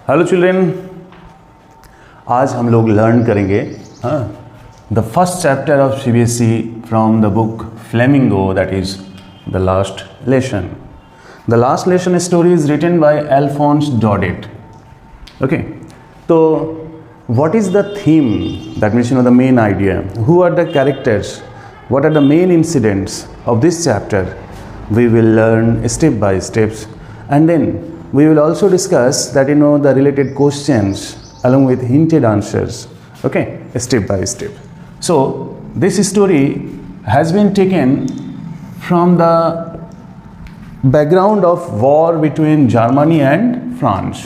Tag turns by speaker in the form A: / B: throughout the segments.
A: Hello children, आज हम लोग लर्न करेंगे the first chapter of CBSE from the book Flamingo, that is the last lesson. The last lesson story is written by Alphonse Daudet. Okay, तो what is the theme? That means the main idea. Who are the characters? What are the main incidents of this chapter? We will learn step by steps, and then we will also discuss that the related questions along with hinted answers. Okay, step by step. So this story has been taken from the background of war between Germany and France.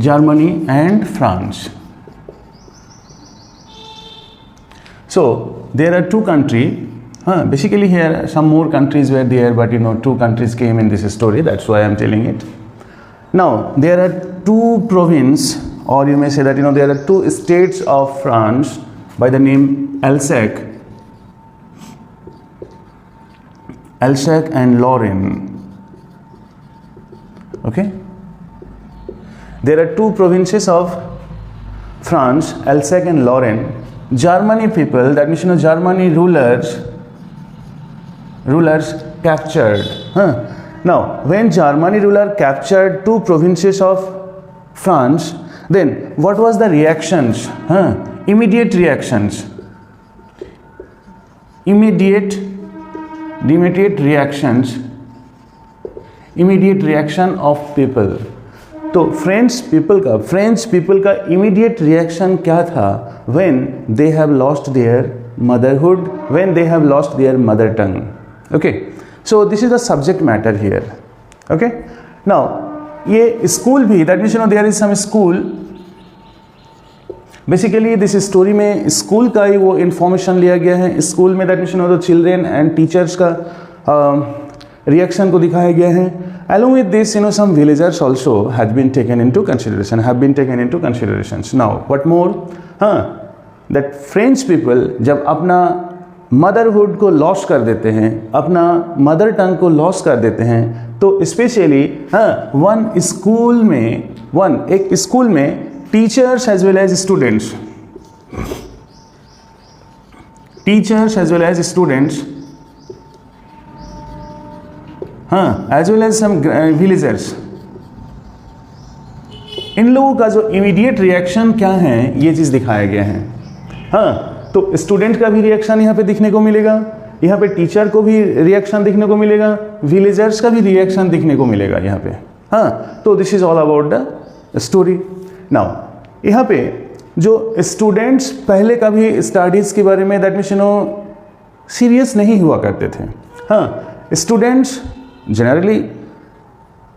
A: Germany and France. So there are two countries. Basically here some more countries were there, but two countries came in this story. That's why I am telling it. Now there are two provinces, or you may say that there are two states of France by the name Alsace and Lorraine. Okay. There are two provinces of France, Alsace and Lorraine. Germany people, that means Germany rulers captured. Now, when Germany ruler captured two provinces of France, then what was the reactions? Immediate reactions. Immediate reaction of people. तो French people का immediate reaction क्या था when they have lost their motherhood, when they have lost their mother tongue. Okay, so this is the subject matter here. Okay, now ये school भी, that means there is some school. Basically this story में school का ही वो information लिया गया है. School में that means the children and teachers का रिएक्शन को दिखाया गया है. Along with this, some villagers also have been taken into considerations. Now, what more? That French people जब अपना मदरहुड को लॉस कर देते हैं, अपना मदर टंग को लॉस कर देते हैं, तो स्पेशली एक स्कूल में teachers as well as students as well as some villagers, इन लोगों का जो इमीडिएट रिएक्शन क्या है ये चीज़ दिखाया गया है. तो स्टूडेंट का भी रिएक्शन यहाँ पे दिखने को मिलेगा, यहाँ पे टीचर को भी रिएक्शन दिखने को मिलेगा, विलेजर्स का भी रिएक्शन दिखने को मिलेगा यहाँ पे. तो this is all about the story. Now यहाँ पे जो स्टूडेंट्स पहले कभी स्टडीज़ के बारे में दैट मीन्स सीरियस नहीं हुआ करते थे. Students generally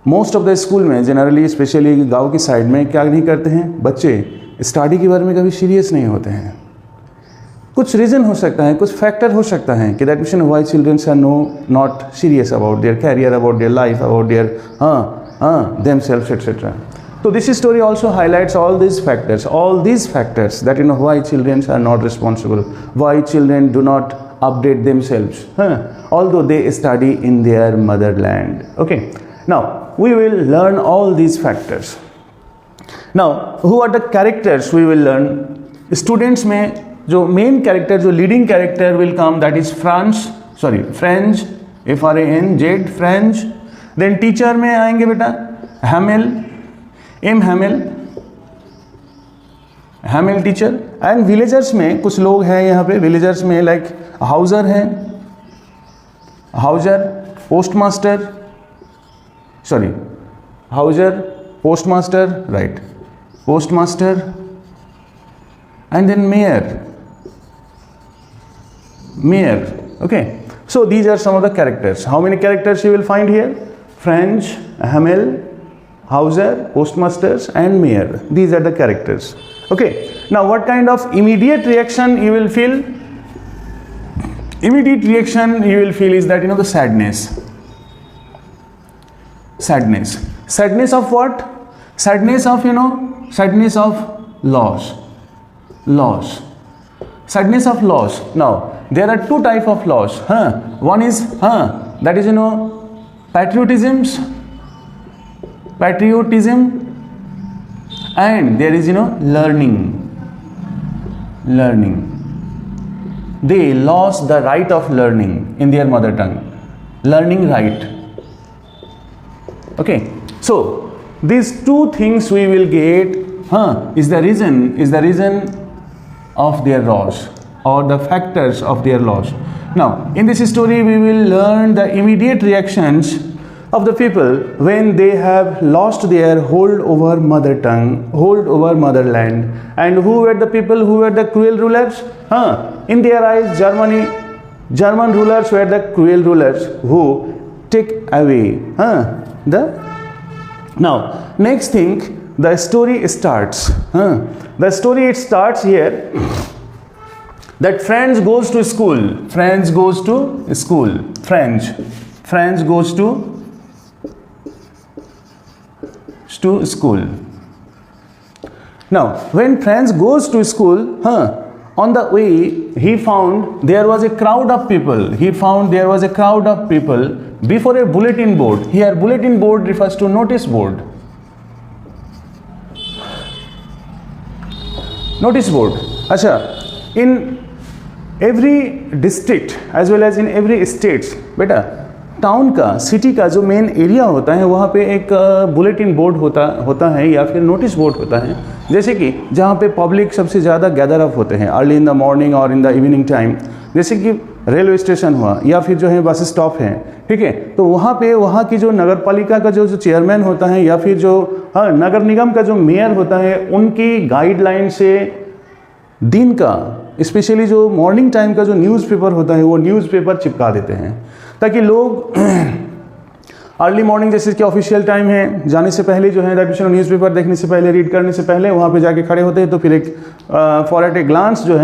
A: most of the school में जनरली स्पेशली गांव की साइड में क्या नहीं करते हैं, बच्चे स्टडी के बारे में कभी सीरियस नहीं होते हैं. कुछ रीज़न हो सकता है, कुछ फैक्टर हो सकता है कि that means why childrens are not serious about their career, about their life, about their themselves, etc. So this story also highlights all these factors that why children are not responsible, why children do not update themselves, although they study in their motherland. Okay, now we will learn all these factors. Now who are the characters we will learn? Students में जो main character, जो leading character will come, that is French, F-R-A-N-Z, French. Then teacher में आएंगे बेटा Hamel teacher. And villagers में कुछ लोग हैं यहाँ पे. विलेजर्स में लाइक हाउजर हैं, postmaster, right, postmaster, and then mayor. Okay, so these are some of the characters. How many characters you will find here? French, Hamel, Hauser, postmasters, and mayor. These are the characters. Okay, now what kind of immediate reaction you will feel? Immediate reaction you will feel is that the sadness of what? Sadness of loss. Sadness of loss. Now there are two type of loss. One is that is patriotism and there is learning. They lost the right of learning in their mother tongue, learning right. Okay, so these two things we will get is the reason of their loss or the factors of their loss. Now in this story we will learn the immediate reactions of the people when they have lost their hold over mother tongue, hold over motherland. And who were the people who were the cruel rulers? In their eyes, German rulers were the cruel rulers who take away Now next thing, the story starts. The story it starts here that Franz goes to school. Franz goes to school. Now when Franz goes to school, on the way he found there was a crowd of people. Before a bulletin board. Here bulletin board refers to notice board. अच्छा, in every district as well as in every states, बेटा town का, city का जो main area होता है वहाँ पे एक बुलेटिन बोर्ड होता है या फिर नोटिस बोर्ड होता है, जैसे कि जहाँ पे पब्लिक सबसे ज़्यादा गैदर अप होते हैं अर्ली इन द मॉर्निंग और इन द इवनिंग टाइम, जैसे कि रेलवे स्टेशन हुआ या फिर जो है बस स्टॉप है, ठीक है। तो वहाँ की जो नगर पालिका का जो चेयरमैन होता है या फिर जो नगर निगम का जो मेयर होता है, उनकी गाइडलाइन से दिन का स्पेशली जो मॉर्निंग टाइम का जो न्यूज़पेपर होता है वो न्यूज़पेपर चिपका देते हैं ताकि लोग अर्ली मॉर्निंग जैसे कि ऑफिशियल टाइम है जाने से पहले जो है न्यूज़पेपर देखने से पहले, रीड करने से पहले वहाँ पे जाके खड़े होते हैं, तो फिर एक एट ए ग्लांस जो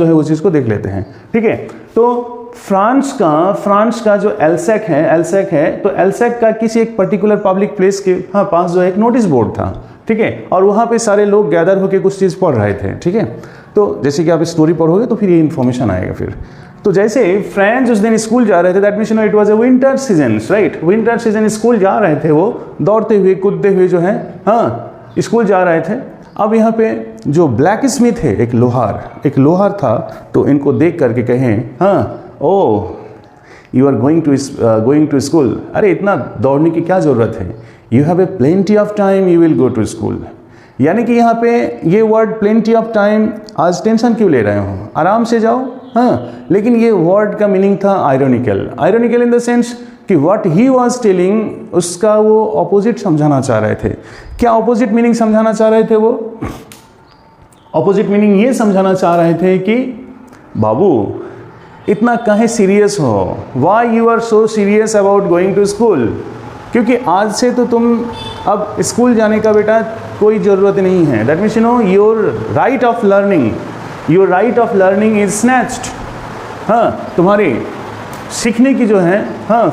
A: है वो चीज़ को देख लेते हैं, ठीक है। तो फ्रांस का जो एल्सैक है, तो एल्सैक का किसी एक पर्टिकुलर पब्लिक प्लेस के पास जो है एक नोटिस बोर्ड था, ठीक है, और वहाँ पे सारे लोग गैदर होकर कुछ चीज़ पढ़ रहे थे, ठीक है। तो जैसे कि आप स्टोरी पढ़ोगे तो फिर ये इन्फॉर्मेशन आएगा फिर। तो जैसे फ्रेंड्स उस दिन स्कूल जा रहे थे, that means it was a winter season, right, winter season, school जा रहे थे, वो दौड़ते हुए कूदते हुए जो है स्कूल जा रहे थे। अब यहाँ पे जो ब्लैक स्मिथ है, एक लोहार था, तो इनको देख करके कहें oh you are going to school, अरे इतना दौड़ने की क्या ज़रूरत है, you have a plenty of time, you will go to school. यानी कि यहाँ पे ये वर्ड प्लेंटी ऑफ टाइम, आज टेंशन क्यों ले रहे हो, आराम से जाओ, लेकिन ये वर्ड का मीनिंग था आयरोनिकल इन द सेंस कि व्हाट ही वाज टेलिंग उसका वो ऑपोजिट समझाना चाह रहे थे। क्या ऑपोजिट मीनिंग समझाना चाह रहे थे? वो ऑपोजिट मीनिंग ये समझाना चाह रहे थे कि बाबू इतना काहे सीरियस हो, why you are so serious about going to school, क्योंकि आज से तो तुम अब स्कूल जाने का बेटा कोई ज़रूरत नहीं है। That means your right of learning is snatched. तुम्हारी सीखने की जो है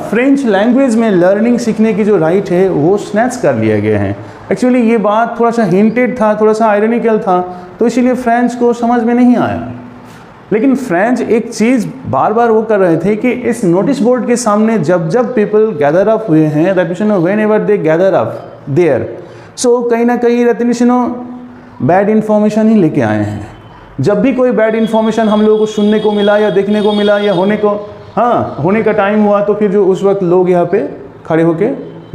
A: फ्रेंच लैंग्वेज में लर्निंग सीखने की जो राइट है वो स्नैच कर लिया गया है। एक्चुअली ये बात थोड़ा सा हिंटेड था, थोड़ा सा आयरनिकल था, तो इसीलिए फ्रेंच को समझ में नहीं आया। लेकिन फ्रेंच एक चीज़ बार बार वो कर रहे थे कि इस नोटिस बोर्ड के सामने जब पीपल गैदर अप हुए हैं, that means whenever they gather up there, so कहीं ना कहीं दैट मीन्स बैड इन्फॉर्मेशन ही लेके आए हैं। जब भी कोई बैड इन्फॉर्मेशन हम लोगों को सुनने को मिला या देखने को मिला या होने का टाइम हुआ, तो फिर जो उस वक्त लोग यहाँ पे खड़े होके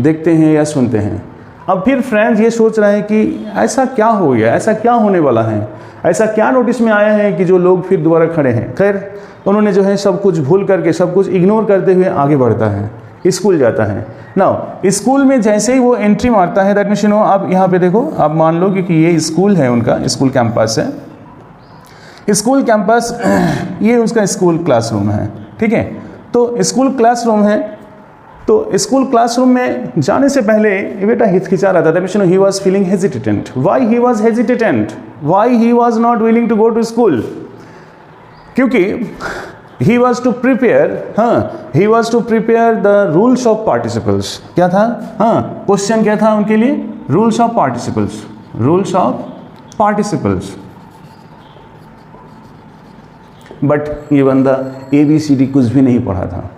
A: देखते हैं या सुनते हैं। अब फिर फ्रेंच ये सोच रहे हैं कि ऐसा क्या हो गया, ऐसा क्या होने वाला है, ऐसा क्या नोटिस में आया है कि जो लोग फिर दोबारा खड़े हैं। खैर उन्होंने जो है सब कुछ भूल करके, सब कुछ इग्नोर करते हुए आगे बढ़ता है, स्कूल जाता है। नाउ स्कूल में जैसे ही वो एंट्री मारता है, दैट मीन्स आप यहाँ पे देखो, आप मान लो कि ये स्कूल है, उनका स्कूल कैंपस है। स्कूल कैंपस ये उसका स्कूल क्लासरूम है, ठीक है। तो स्कूल क्लासरूम है, तो स्कूल क्लासरूम में जाने से पहले ये बेटा हिचकिचा रहा था। That means he was feeling hesitant. Why he was hesitant, why he was not willing to go to school, क्योंकि he was to prepare the rules of participles। क्या था? क्वेश्चन क्या था उनके लिए? Rules of participles. बट ये बंदा ABCD कुछ भी नहीं पढ़ा था।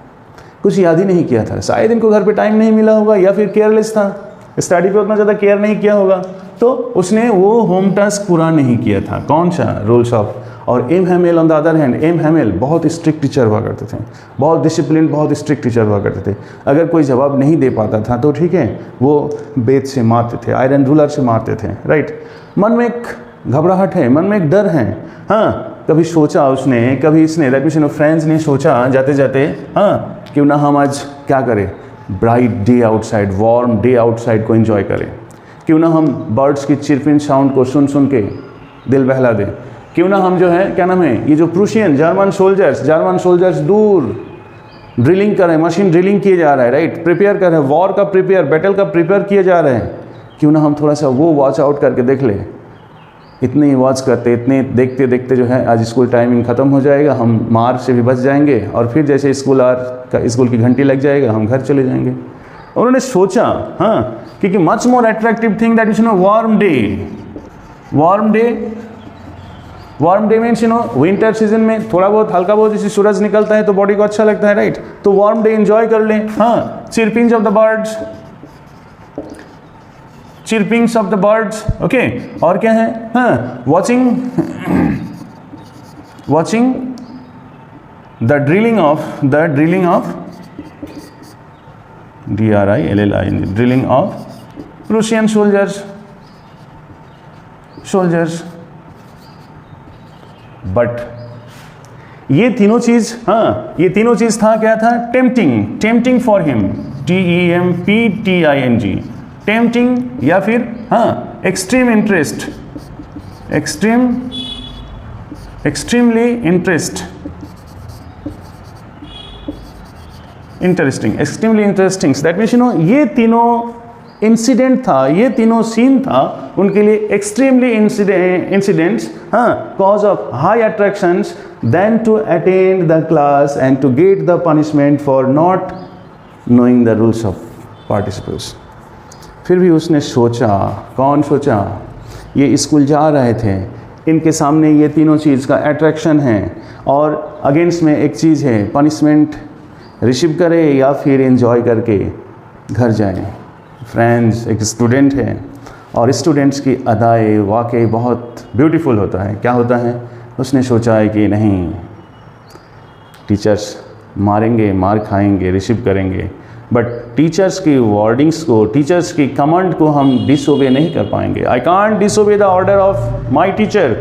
A: कुछ याद ही नहीं किया था। शायद इनको घर पे टाइम नहीं मिला होगा या फिर केयरलेस था, स्टडी पे उतना ज़्यादा केयर नहीं किया होगा, तो उसने वो होम टास्क पूरा नहीं किया था। कौन सा? Rules of. और M Hamel on the other hand, M Hamel बहुत स्ट्रिक्ट टीचर हुआ करते थे, बहुत डिसिप्लिन, बहुत स्ट्रिक्ट टीचर हुआ करते थे। अगर कोई जवाब नहीं दे पाता था तो ठीक है, वो बेत से मारते थे, आयरन रूलर से मारते थे, राइट। मन में एक घबराहट है, मन में एक डर है। हाँ, कभी सोचा उसने, कभी इसने, दैट मीन्स फ्रेंड्स ने सोचा जाते जाते, हाँ क्यों ना हम आज क्या करें, bright day outside, warm day outside को एंजॉय करें। क्यों ना हम बर्ड्स की चिरपिन साउंड को सुन सुन के दिल बहला दें। क्यों ना हम जो है, क्या नाम है, ये जो प्रूशियन जर्मन सोल्जर्स दूर ड्रिलिंग कर रहे हैं, मशीन ड्रिलिंग किए जा रहा है, राइट, प्रिपेयर कर रहे हैं, वॉर का प्रिपेयर, बैटल का प्रिपेयर किए जा रहे हैं। क्यों ना हम थोड़ा सा वो वॉच आउट करके देख ले। इतने ही वॉच करते, इतने देखते देखते जो है आज स्कूल टाइमिंग ख़त्म हो जाएगा, हम मार से भी बच जाएंगे और फिर जैसे स्कूल की घंटी लग जाएगा हम घर चले जाएंगे। उन्होंने सोचा, हाँ, क्योंकि much more attractive thing that is warm day means winter season में थोड़ा बहुत हल्का बहुत जैसे सूरज निकलता है तो बॉडी को अच्छा लगता है, राइट। तो वार्म डे एंजॉय कर लें। हाँ, चिरपिंग्स ऑफ द बर्ड्स, ओके। और क्या है? हाँ, watching the drilling of drilling of Prussian soldiers. But ये तीनों चीज, हाँ, ये तीनों चीज था, क्या था? Tempting for him, TEMPTING, tempting, या फिर हाँ एक्सट्रीमली इंटरेस्टिंग। दैट मीन्स ये तीनों इंसिडेंट था, ये तीनों सीन था उनके लिए एक्सट्रीमली इंसिडेंट्स, हाँ, cause of high attractions then to attend the class and to get the punishment for not knowing the rules of participles. फिर भी उसने सोचा, कौन सोचा? ये स्कूल जा रहे थे, इनके सामने ये तीनों चीज़ का अट्रैक्शन है और अगेंस्ट में एक चीज़ है, पनिशमेंट रिसीव करे या फिर एंजॉय करके घर जाए। फ्रेंड्स, एक स्टूडेंट है और स्टूडेंट्स की अदाएँ वाकई बहुत ब्यूटीफुल होता है। क्या होता है? उसने सोचा है कि नहीं, टीचर्स मारेंगे, मार खाएंगे, रिसीव करेंगे, बट टीचर्स की वार्डिंग्स को, टीचर्स की कमांड को हम डिसोबे नहीं कर पाएंगे। I can't disobey the order of my teacher.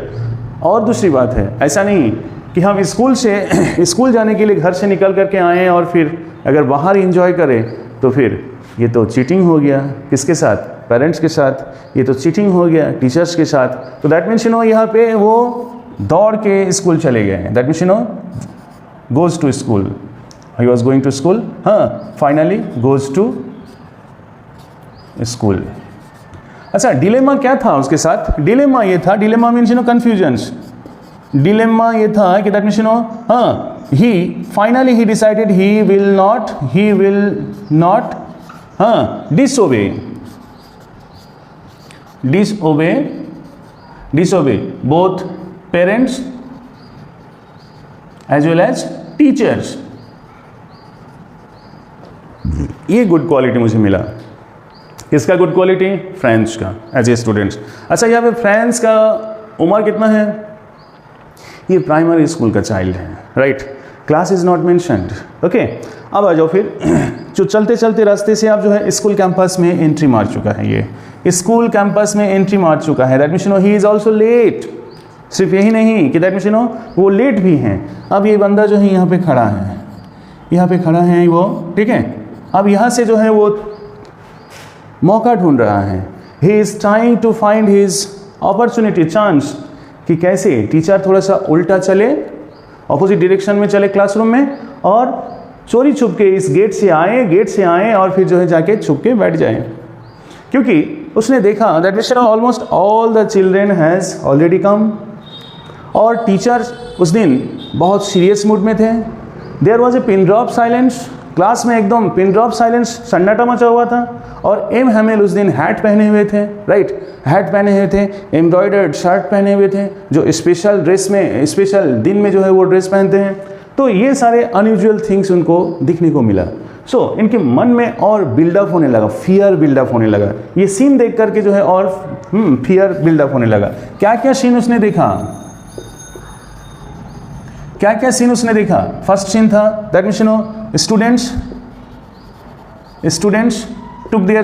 A: और दूसरी बात है, ऐसा नहीं कि हम स्कूल जाने के लिए घर से निकल करके आएँ और फिर अगर बाहर इंजॉय करें तो फिर ये तो चीटिंग हो गया। किसके साथ? पेरेंट्स के साथ। ये तो चीटिंग हो गया टीचर्स के साथ। तो दैट मीन्स यहाँ पे वो दौड़ के स्कूल चले गए। That means goes to school, he was going to school, हाँ, फाइनली गोज़ टू स्कूल। अच्छा, डिलेमा क्या था उसके साथ? डिलेमा ये था, डिलेमा मीन्स कन्फ्यूजन्स। डिलेमा ये था कि दैट मीन्स हाँ, he decided he will not disobey both parents as well as teachers। ये गुड क्वालिटी मुझे मिला। किसका गुड क्वालिटी? फ्रेंड्स का, एज ए स्टूडेंट्स। अच्छा, यहाँ पे फ्रेंड्स का उम्र कितना है? ये प्राइमरी स्कूल का चाइल्ड है, right. Class is not mentioned, okay. अब आ जाओ फिर, जो चलते चलते रास्ते से आप जो है स्कूल कैंपस में एंट्री मार चुका है, ये स्कूल कैंपस में एंट्री मार चुका है। That means he is also let. सिर्फ यही नहीं कि दैट मीन्स वो लेट भी हैं। अब ये बंदा जो है यहाँ पे खड़ा है, यहाँ पे खड़ा है वो, ठीक है। अब यहाँ से जो है वो मौका ढूंढ रहा है। He is trying to find his opportunity, chance, कि कैसे टीचर थोड़ा सा उल्टा चले, ऑपोजिट डायरेक्शन में चले क्लासरूम में, और चोरी छुप के इस गेट से आए और फिर जो है जाके छुप के बैठ जाए। क्योंकि उसने देखा that means almost all the children has already come, और टीचर्स उस दिन बहुत सीरियस मूड में थे। There was a pin drop silence, class में एकदम पिन ड्रॉप साइलेंस, सन्नाटा मचा हुआ था। और एम हैमेल उस दिन हैट पहने हुए थे, राइट, हैट पहने हुए थे, एम्ब्रॉयडर्ड शर्ट पहने हुए थे, जो स्पेशल ड्रेस में, स्पेशल दिन में जो है वो ड्रेस पहनते हैं। तो ये सारे अनयूजुअल थिंग्स उनको दिखने को मिला। सो इनके मन में और बिल्डअप होने लगा, फियर बिल्डअप होने लगा। ये सीन देख करके जो है और फियर बिल्डअप होने लगा। क्या क्या सीन उसने देखा, क्या क्या सीन उसने देखा? फर्स्ट सीन था that means students took their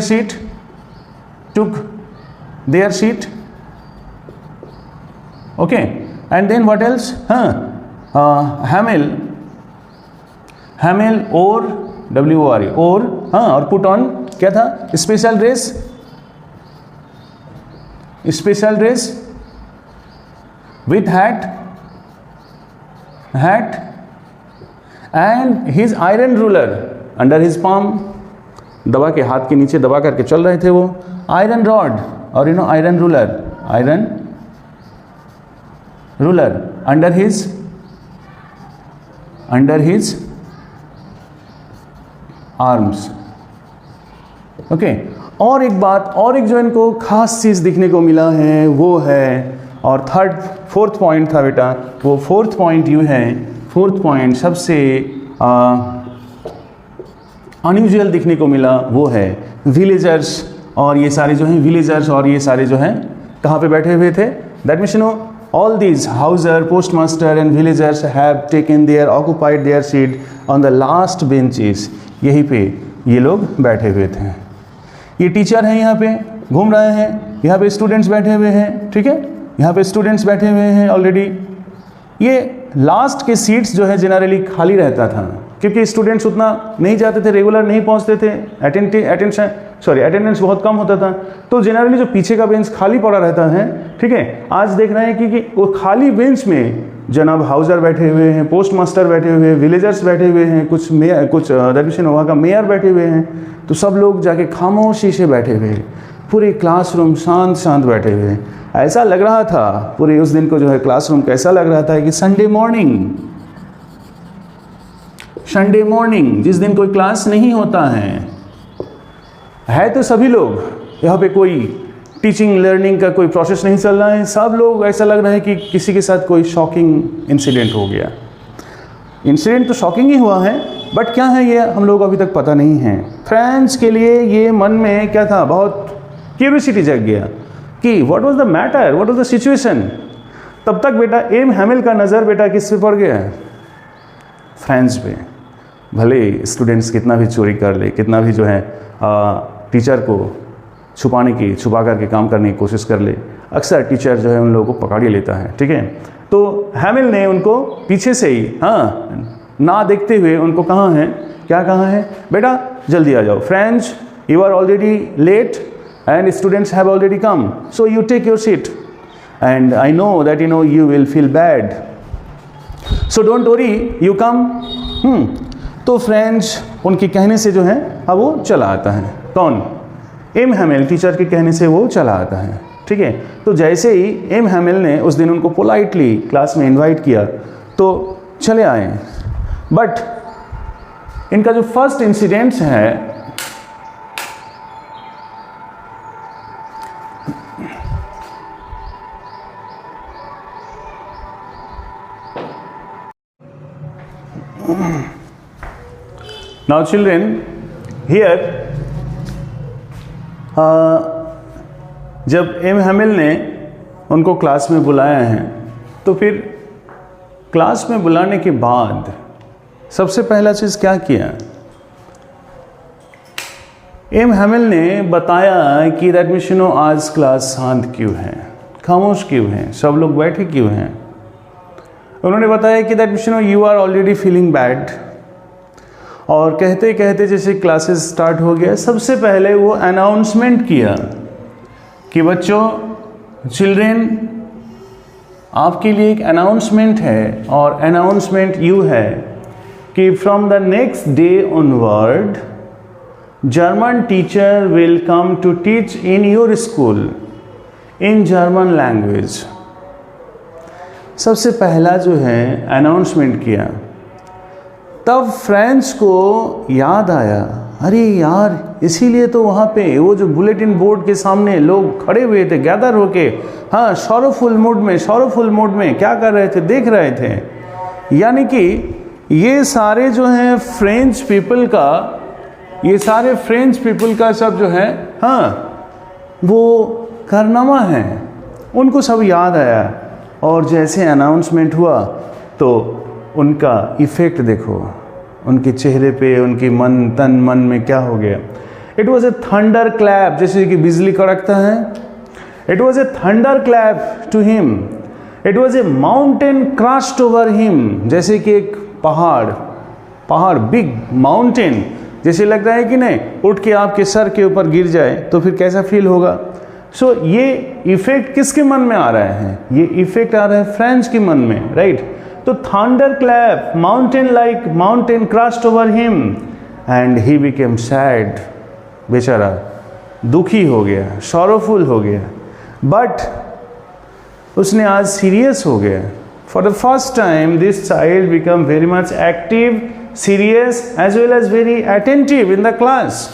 A: seat, okay, and then what else? Hamel और WORE और पुट ऑन क्या था? Special dress with hat and his iron ruler under his palm, दबा के हाथ के नीचे दबा करके चल रहे थे वो, आयरन रॉड और iron ruler under his arms, okay. और एक बात, और एक जो इनको खास चीज दिखने को मिला है वो है, और फोर्थ पॉइंट था बेटा, वो फोर्थ पॉइंट यू है, फोर्थ पॉइंट सबसे अनयूजुअल दिखने को मिला वो है विलेजर्स। और ये सारे जो हैं विलेजर्स और ये सारे जो हैं कहाँ पे बैठे हुए थे? That means all these houser, postmaster and villagers have taken their occupied their seat on the last benches। यहीं पे ये लोग बैठे हुए थे। ये टीचर हैं यहाँ पे घूम रहे हैं, यहाँ पे स्टूडेंट्स बैठे हुए हैं, ठीक है, यहाँ पे स्टूडेंट्स बैठे हुए हैं ऑलरेडी। ये लास्ट के सीट्स जो है जनरली खाली रहता था क्योंकि स्टूडेंट्स उतना नहीं जाते थे, रेगुलर नहीं पहुँचते थे, अटेंडेंस बहुत कम होता था, तो जनरली जो पीछे का बेंच खाली पड़ा रहता है, ठीक है। आज देख रहे हैं कि वो खाली बेंच में जनाब हाउसर बैठे हुए हैं, पोस्ट मास्टर बैठे हुए हैं, विलेजर्स बैठे हुए हैं, कुछ वहाँ का मेयर बैठे हुए हैं, तो सब लोग जाके खामोशी से बैठे हुए, पूरे क्लासरूम शांत बैठे हुए। ऐसा लग रहा था पूरे उस दिन को जो है क्लासरूम कैसा लग रहा था कि संडे मॉर्निंग जिस दिन कोई क्लास नहीं होता है तो सभी लोग यहाँ पे कोई टीचिंग लर्निंग का कोई प्रोसेस नहीं चल रहा है, सब लोग ऐसा लग रहा है कि किसी के साथ कोई शॉकिंग इंसिडेंट हो गया। इंसिडेंट तो शॉकिंग ही हुआ है, बट क्या है ये हम लोग अभी तक पता नहीं है। फ्रेंड्स के लिए ये मन में क्या था, बहुत क्यूरियोसिटी जग गया कि what was the matter, what was the situation. तब तक बेटा एम हैमिल का नज़र बेटा किस पे पड़ गया है? फ्रेंड्स पे। भले स्टूडेंट्स कितना भी चोरी कर ले, कितना भी जो है टीचर को छुपा करके काम करने की कोशिश कर ले, अक्सर टीचर जो है उन लोगों को पकड़ ही लेता है, ठीक है। तो हैमिल ने उनको पीछे से ही ना देखते हुए उनको क्या कहा है बेटा जल्दी आ जाओ, friends you are already late and students have already come, so you take your seat and I know that you will feel bad, so don't worry, you come। तो फ्रेंड्स उनके कहने से जो है अब वो चला आता है। कौन? एम हैमिल टीचर के कहने से वो चला आता है, ठीक है। तो जैसे ही एम हैमिल ने उस दिन उनको पोलाइटली क्लास में इनवाइट किया तो चले आए, बट इनका जो फर्स्ट इंसिडेंट्स है Now children, here जब एम हैमिल ने उनको क्लास में बुलाया है तो फिर क्लास में बुलाने के बाद सबसे पहला चीज़ क्या किया? एम हैमिल ने बताया कि दैट मीन्स आज क्लास शांत क्यों है, खामोश क्यों है, सब लोग बैठे क्यों हैं। उन्होंने बताया कि that means you are already feeling bad. और कहते कहते जैसे क्लासेस स्टार्ट हो गया, सबसे पहले वो अनाउंसमेंट किया कि बच्चों, चिल्ड्रेन, आपके लिए एक अनाउंसमेंट है, और अनाउंसमेंट यू है कि from the next day onward German teacher will come to teach in your school in German language. सबसे पहला जो है अनाउंसमेंट किया। तब फ्रेंड्स को याद आया, अरे यार इसीलिए तो वहाँ पे वो जो बुलेटिन बोर्ड के सामने लोग खड़े हुए थे गैदर होके, सॉरोफुल मूड में क्या कर रहे थे, देख रहे थे। यानी कि ये सारे जो हैं फ्रेंच पीपल का, ये सारे फ्रेंच पीपल का सब जो है, हाँ, वो कारनामा है, उनको सब याद आया। और जैसे अनाउंसमेंट हुआ तो उनका इफ़ेक्ट देखो, उनके चेहरे पे, उनकी मन, तन मन में क्या हो गया। It was a thunder clap, जैसे कि बिजली कड़कता है। It was a thunder clap to him. It was a mountain crushed over him, जैसे कि एक पहाड़, बिग माउंटेन, जैसे लग रहा है कि नहीं उठ के आपके सर के ऊपर गिर जाए तो फिर कैसा फील होगा। सो ये इफेक्ट किसके मन में आ रहे हैं? ये इफेक्ट आ रहा है फ्रेंच के मन में, राइट। तो thunder clap, mountain crushed over him and he became sad, बेचारा दुखी हो गया, सॉरोफुल हो गया। बट उसने आज सीरियस हो गया। For the first time this child become very much active, serious as well as very attentive in the class.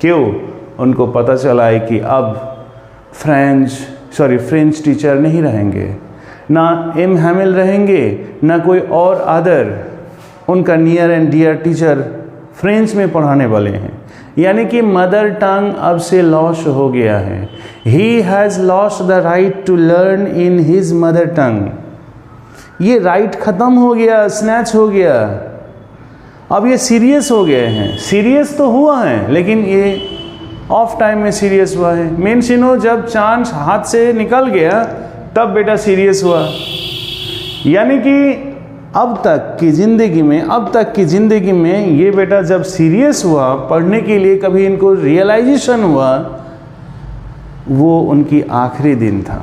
A: क्यों? उनको पता चला है कि अब फ्रेंच टीचर नहीं रहेंगे, ना एम हैमिल रहेंगे, ना कोई और अदर उनका near and dear teacher French में पढ़ाने वाले हैं। यानी कि मदर टंग अब से लॉस हो गया है। He has lost the right to learn in his mother tongue. ये राइट खत्म हो गया, स्नैच हो गया। अब ये सीरियस हो गए हैं। सीरियस तो हुआ है लेकिन ये ऑफ टाइम में सीरियस हुआ है। मीन्स जब चांस हाथ से निकल गया तब बेटा सीरियस हुआ। यानी कि अब तक की ज़िंदगी में ये बेटा जब सीरियस हुआ पढ़ने के लिए, कभी इनको रियलाइजेशन हुआ, वो उनकी आखिरी दिन था।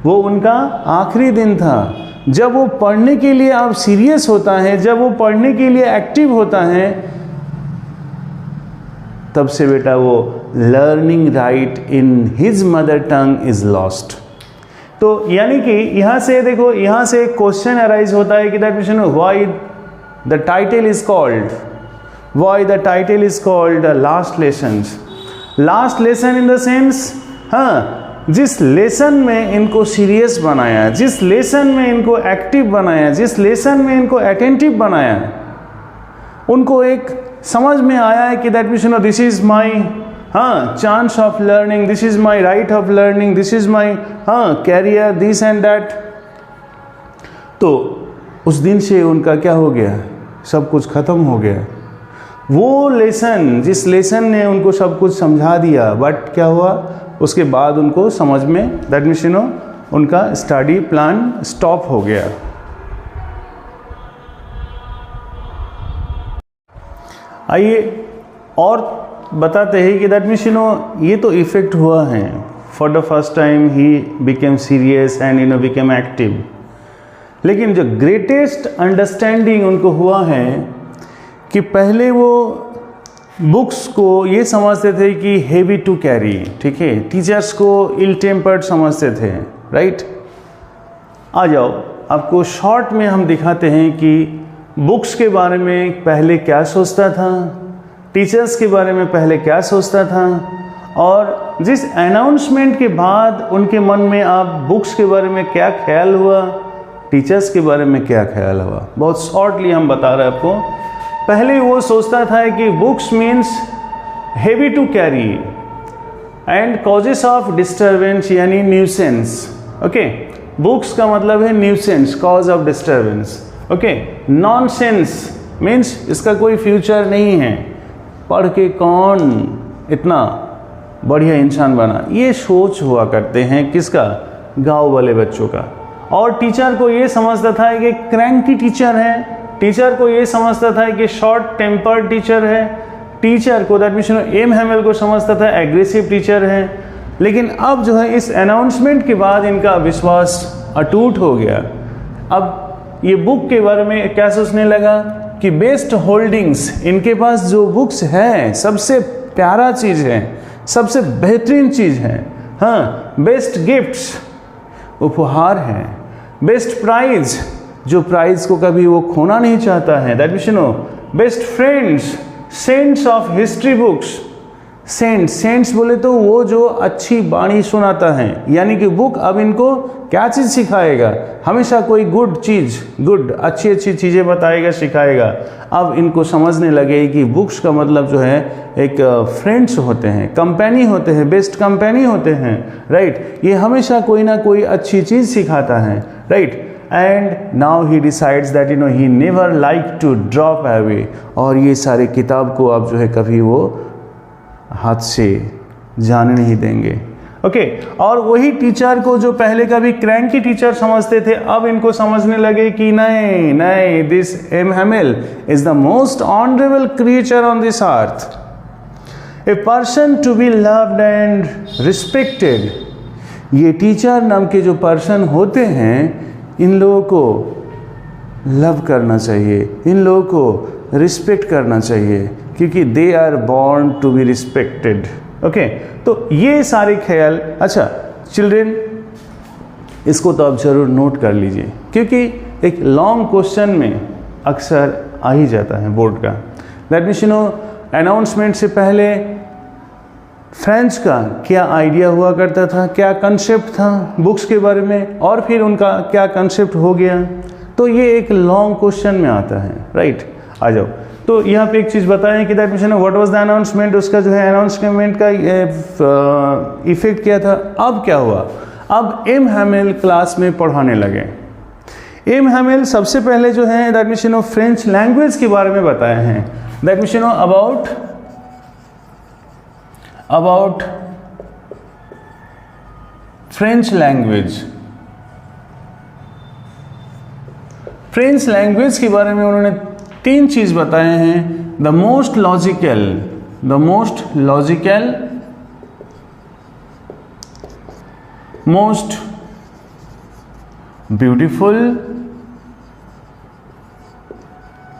A: वो उनका आखिरी दिन था जब वो पढ़ने के लिए अब सीरियस होता है, जब वो पढ़ने के लिए एक्टिव होता है, तब से बेटा वो learning right in his mother tongue is lost. तो यानी कि यहाँ से देखो, यहाँ से एक क्वेश्चन अराइज होता है कि that mean why the title is called last lessons. Last lesson in the sense, हाँ, जिस लेसन में इनको सीरियस बनाया, जिस लेसन में इनको एक्टिव बनाया, जिस लेसन में इनको अटेंटिव बनाया, उनको एक समझ में आया है कि that mean this is my chance of learning, this is my right of learning, this is my career, this and that. तो उस दिन से उनका क्या हो गया? सब कुछ खत्म हो गया। वो लेसन, जिस लेसन ने उनको सब कुछ समझा दिया, बट क्या हुआ उसके बाद उनको समझ में, दैट मीन उनका स्टडी प्लान स्टॉप हो गया। आइए और बताते हैं कि दैट मीन ये तो इफेक्ट हुआ है। For the first time he became serious and became active. लेकिन जो ग्रेटेस्ट अंडरस्टैंडिंग उनको हुआ है कि पहले वो बुक्स को ये समझते थे कि हेवी टू कैरी, ठीक है, टीचर्स को इल टेम्पर्ड समझते थे, राइट। आ जाओ, आपको शॉर्ट में हम दिखाते हैं कि बुक्स के बारे में पहले क्या सोचता था, टीचर्स के बारे में पहले क्या सोचता था, और जिस अनाउंसमेंट के बाद उनके मन में आप बुक्स के बारे में क्या ख्याल हुआ, टीचर्स के बारे में क्या ख्याल हुआ। बहुत शॉर्टली हम बता रहे हैं आपको। पहले वो सोचता था कि books means heavy to carry and causes of disturbance, यानी न्यूसेंस। ओके, बुक्स का मतलब है nuisance, cause of disturbance. Okay, nonsense means इसका कोई फ्यूचर नहीं है, पढ़ के कौन इतना बढ़िया इंसान बना, ये सोच हुआ करते हैं किसका? गांव वाले बच्चों का। और टीचर को ये समझता था कि क्रैंकी टीचर है, टीचर को ये समझता था कि शॉर्ट टेम्पर्ड टीचर है, टीचर को दैट मीन एम हैमिल को समझता था एग्रेसिव टीचर है। लेकिन अब जो है इस अनाउंसमेंट के बाद इनका विश्वास अटूट हो गया। अब ये बुक के बारे में क्या सोचने लगा कि बेस्ट होल्डिंग्स, इनके पास जो बुक्स है सबसे प्यारा चीज़ है, सबसे बेहतरीन चीज़ है। हाँ, बेस्ट गिफ्ट्स, उपहार है, बेस्ट प्राइज, जो प्राइज को कभी वो खोना नहीं चाहता है, that mean best friends, saints of history books, saints बोले तो वो जो अच्छी बाणी सुनाता है, यानी कि बुक अब इनको क्या चीज़ सिखाएगा, हमेशा कोई गुड अच्छी चीज़ें बताएगा, सिखाएगा। अब इनको समझने लगे कि बुक्स का मतलब जो है एक फ्रेंड्स होते हैं, कंपेनी होते हैं, बेस्ट कंपेनी होते हैं, राइट। ये हमेशा कोई ना कोई अच्छी चीज़ सिखाता है, right. And now he decides that he never like to drop away, और ये सारे किताब को अब जो है कभी वो हाथ से जाने नहीं देंगे, ओके। और वही टीचर को जो पहले कभी क्रैंकी टीचर समझते थे, अब इनको समझने लगे कि नहीं, this M Hamel is the most honourable creature on this earth, a person to be loved and respected. ये टीचर नाम के जो पर्सन होते हैं, इन लोगों को लव करना चाहिए, इन लोगों को रिस्पेक्ट करना चाहिए, क्योंकि they are born to be respected, okay. तो ये सारे ख्याल, अच्छा चिल्ड्रेन, इसको तो आप जरूर नोट कर लीजिए, क्योंकि एक लॉन्ग क्वेश्चन में अक्सर आ ही जाता है बोर्ड का। दैट मीन्स अनाउंसमेंट से पहले फ्रेंच का क्या आइडिया हुआ करता था, क्या कंसेप्ट था बुक्स के बारे में, और फिर उनका क्या कंसेप्ट हो गया, तो ये एक लॉन्ग क्वेश्चन में आता है, राइट। आ जाओ, तो यहाँ पे एक चीज़ बताएं कि that means what was the announcement, उसका जो है अनाउंसमेंट का इफेक्ट क्या था। अब क्या हुआ, अब एम हैमिल क्लास में पढ़ाने लगे। एम हैमिल सबसे पहले जो है दैट मीन्स फ्रेंच लैंग्वेज के बारे में बताए हैं, that means about French language. French language के बारे में उन्होंने 3 चीज बताए हैं। The most logical, most beautiful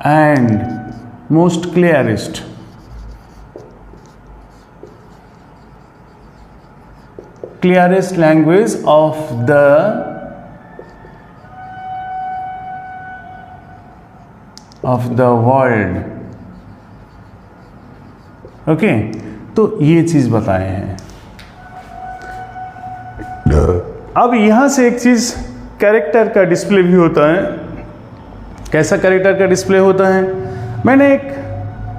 A: and most clearest. Clearest language of the world, okay. तो ये चीज बताए हैं। अब यहां से एक चीज कैरेक्टर का डिस्प्ले भी होता है। कैसा कैरेक्टर का डिस्प्ले होता है, मैंने एक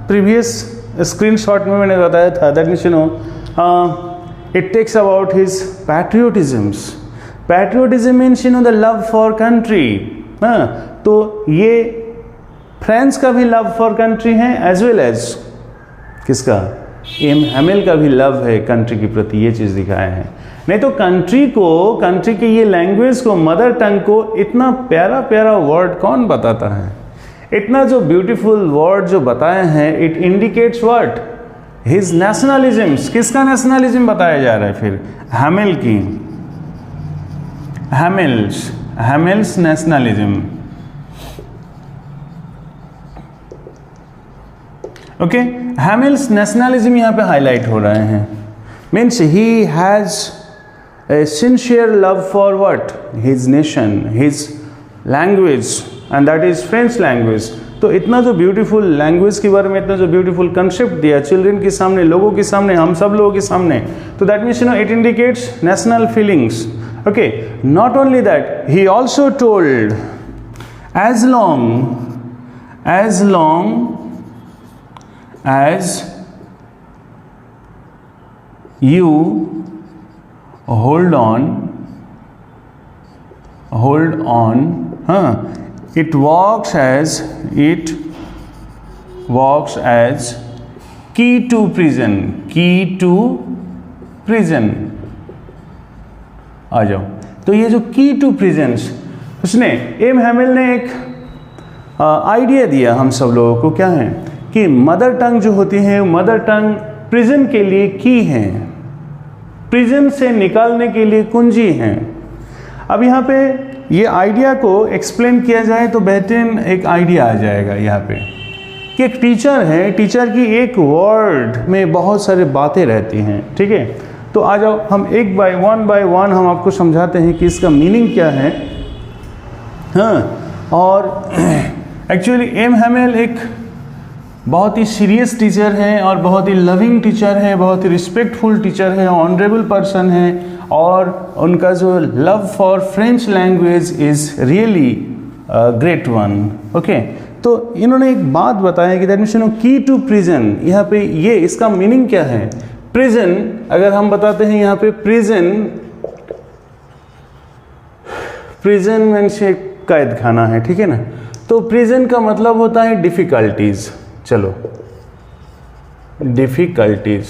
A: प्रीवियस स्क्रीनशॉट में मैंने बताया था, that means it takes about his patriotisms. Patriotism means the love for country. तो ये फ्रांस का भी लव फॉर कंट्री है, एज वेल एज किसका, एम हैमिल का भी लव है कंट्री के प्रति, ये चीज़ दिखाया है। नहीं तो कंट्री की ये लैंग्वेज को, मदर टंग को इतना प्यारा प्यारा वर्ड कौन बताता है, इतना जो ब्यूटीफुल वर्ड जो बताए हैं, it indicates what, his nationalism. किसका नेशनलिज्म बताया जा रहा है फिर, हैमिल की, हैमिल्स नेशनलिज्म, ओके। हैमिल्स नेशनलिज्म यहाँ पे हाईलाइट हो रहे हैं। Means he has a sincere love for what, his nation, his language, and that is French language. तो इतना जो ब्यूटीफुल लैंग्वेज के बारे में इतना जो ब्यूटीफुल कंसेप्ट दिया चिल्ड्रन के सामने, लोगों के सामने, हम सब लोगों के सामने, तो that means it indicates national feelings, okay. Not only that, he also told as long as you hold on, it walks as key to prison। आ जाओ, तो ये जो की टू प्रिजन्स, उसने एम हैमिल ने एक आइडिया दिया हम सब लोगों को, क्या है कि मदर टंग जो होती है, मदर टंग प्रिजन के लिए की है, प्रिजन से निकालने के लिए कुंजी है। अब यहाँ पे ये आइडिया को एक्सप्लेन किया जाए तो बेहतरीन एक आइडिया आ जाएगा यहाँ पे, कि एक टीचर है, टीचर की एक वर्ड में बहुत सारे बातें रहती हैं, ठीक है। तो आ जाओ, हम वन बाय वन हम आपको समझाते हैं कि इसका मीनिंग क्या है। हाँ, और एक्चुअली एम हैमिल एक बहुत ही सीरियस टीचर हैं और बहुत ही लविंग टीचर है, बहुत ही रिस्पेक्टफुल टीचर है, ऑनरेबल पर्सन है, और उनका जो love for French language is really great one. Okay, तो इन्होंने एक बात बताया कि दैट मीन्स की टू प्रिजन, यहाँ पे ये इसका मीनिंग क्या है। प्रिजन अगर हम बताते हैं यहाँ पे प्रिजन मीन्स एक कैद खाना है, ठीक है ना। तो प्रिजन का मतलब होता है डिफिकल्टीज, चलो डिफिकल्टीज,